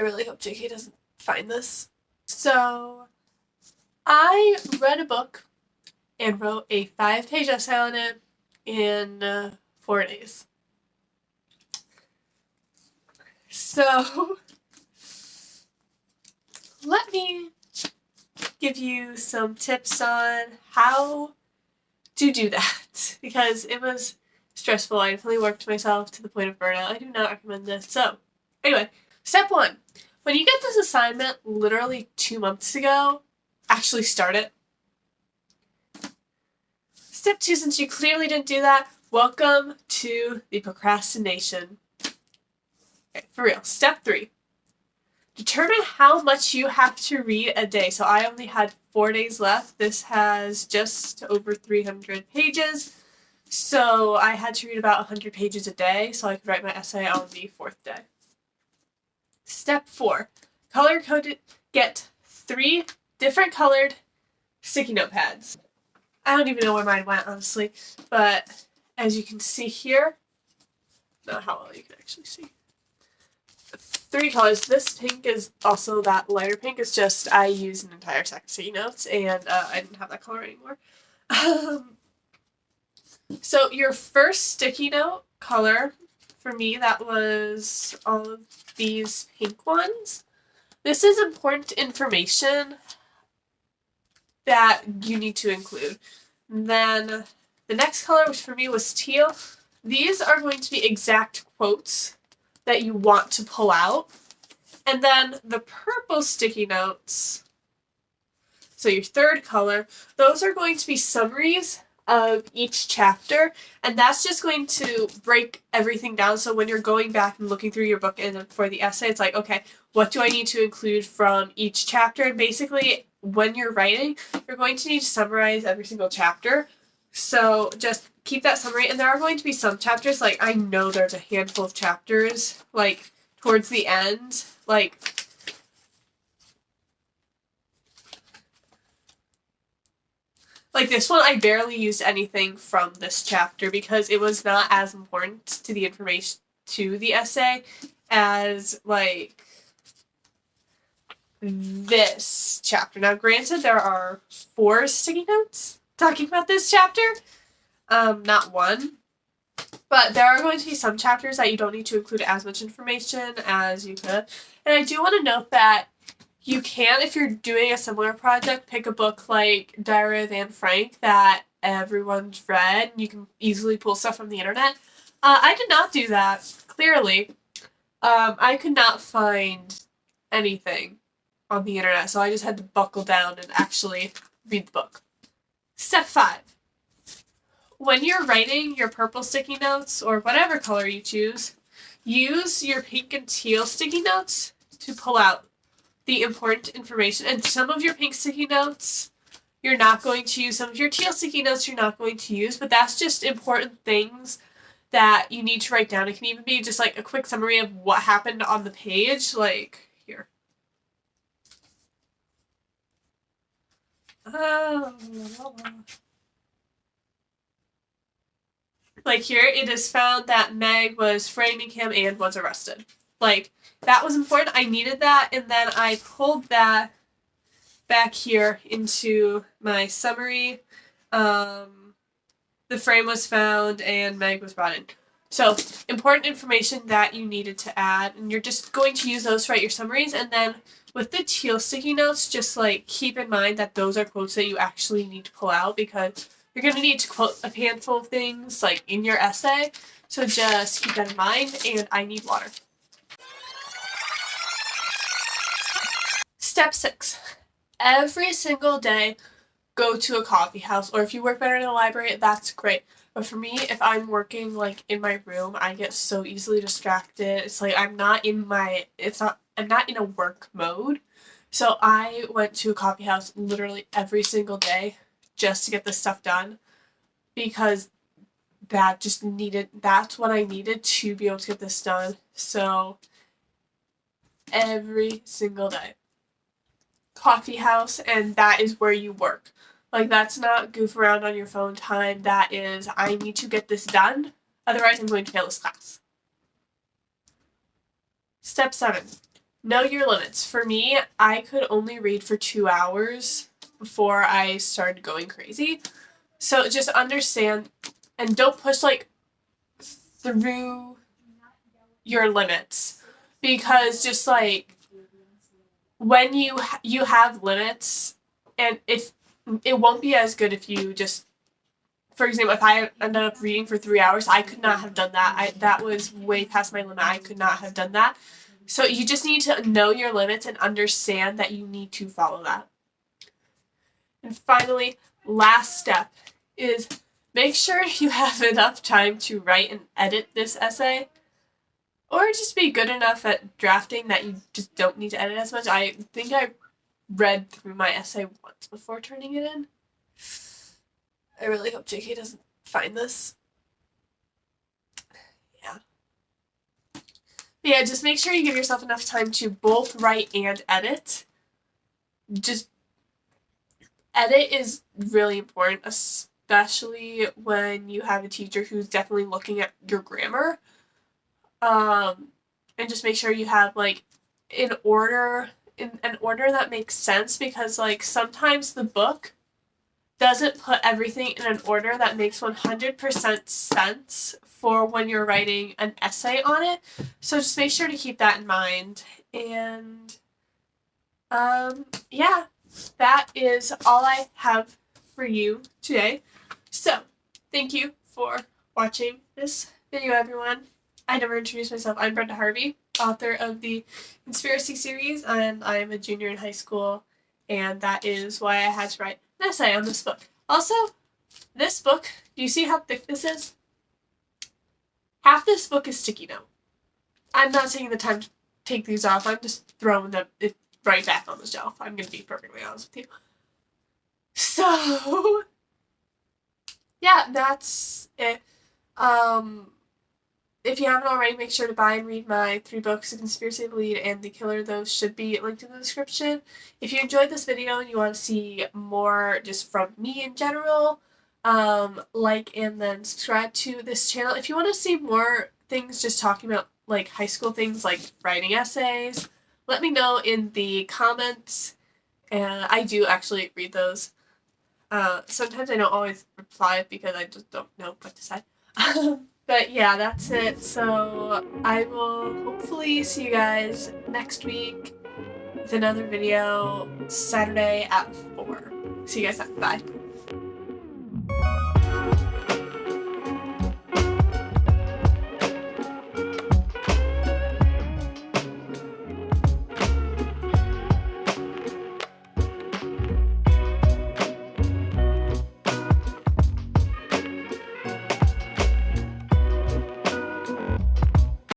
really hope JK doesn't find this. So, I read a book and wrote a 5-page essay on it in 4 days. So, let me give you some tips on how to do that, because it was stressful. I definitely worked myself to the point of burnout. I do not recommend this. So, anyway, step 1. When you get this assignment literally 2 months ago, actually start it. Step 2, since you clearly didn't do that, welcome to the procrastination. Okay, for real. Step 3. Determine how much you have to read a day. So I only had 4 days left. This has just over 300 pages. So I had to read about 100 pages a day so I could write my essay on the 4th day. Step 4. Color-coded. Get 3 different colored sticky note pads. I don't even know where mine went, honestly. But as you can see here, not how well you can actually see. 3 colors. This pink is also that lighter pink. It's just I used an entire stack of sticky notes and I didn't have that color anymore. So your first sticky note color, for me, that was all of these pink ones. This is important information that you need to include. And then the next color, which for me was teal, these are going to be exact quotes that you want to pull out. And then the purple sticky notes, so your third color, those are going to be summaries of each chapter, and that's just going to break everything down. So when you're going back and looking through your book and for the essay, it's like, okay, what do I need to include from each chapter? And basically, when you're writing, you're going to need to summarize every single chapter. So just keep that summary. And there are going to be some chapters, like I know there's a handful of chapters, like towards the end, like this one, I barely used anything from this chapter because it was not as important to the information, to the essay, as, like, this chapter. Now, granted, there are 4 sticky notes talking about this chapter, not 1. But there are going to be some chapters that you don't need to include as much information as you could. And I do want to note that you can, if you're doing a similar project, pick a book like Diary of Anne Frank that everyone's read. You can easily pull stuff from the internet. I did not do that, clearly. I could not find anything on the internet, so I just had to buckle down and actually read the book. Step 5. When you're writing your purple sticky notes, or whatever color you choose, use your pink and teal sticky notes to pull out the important information. And some of your pink sticky notes you're not going to use, some of your teal sticky notes you're not going to use, but that's just important things that you need to write down. It can even be just like a quick summary of what happened on the page, like here. Like here, it is found that Meg was framing him and was arrested. Like, that was important. I needed that, and then I pulled that back here into my summary. The frame was found, and Meg was brought in. So, important information that you needed to add, and you're just going to use those to write your summaries, and then with the teal sticky notes, just, like, keep in mind that those are quotes that you actually need to pull out, because you're going to need to quote a handful of things, like, in your essay, so just keep that in mind, and I need water. Step 6. Every single day, go to a coffee house, or if you work better in a library, that's great. But for me, if I'm working, like, in my room, I get so easily distracted. It's like I'm not in a work mode. So I went to a coffee house literally every single day just to get this stuff done, because that's what I needed to be able to get this done. So every single day, coffee house, and that is where you work. Like, that's not goof around on your phone time. That is, I need to get this done, otherwise I'm going to fail this class. Step 7. know your limits. For me, I could only read for 2 hours before I started going crazy. So just understand and don't push like through your limits, because just like when you have limits, and if it won't be as good if you just, for example, if I ended up reading for 3 hours, I could not have done that. That was way past my limit. I could not have done that. So you just need to know your limits and understand that you need to follow that. And finally, last step is make sure you have enough time to write and edit this essay, or just be good enough at drafting that you just don't need to edit as much. I think I read through my essay once before turning it in. I really hope JK doesn't find this. Yeah. But yeah, just make sure you give yourself enough time to both write and edit. Just edit is really important, especially when you have a teacher who's definitely looking at your grammar. And just make sure you have like in an order that makes sense, because like sometimes the book doesn't put everything in an order that makes 100% sense for when you're writing an essay on it. So just make sure to keep that in mind. And yeah, that is all I have for you today. So thank you for watching this video, everyone. I never introduced myself. I'm Brenda Harvey, author of the Conspiracy series, and I'm a junior in high school, and that is why I had to write an essay on this book. Also, this book, do you see how thick this is? Half this book is sticky note. I'm not taking the time to take these off. I'm just throwing them right back on the shelf. I'm going to be perfectly honest with you. So, yeah, that's it. If you haven't already, make sure to buy and read my 3 books, The Conspiracy, The Lead, and The Killer. Those should be linked in the description. If you enjoyed this video and you want to see more just from me in general, like and then subscribe to this channel. If you want to see more things just talking about like high school things like writing essays, let me know in the comments, and I do actually read those. Sometimes I don't always reply because I just don't know what to say. But yeah, that's it. So I will hopefully see you guys next week with another video Saturday at 4. See you guys then. Bye.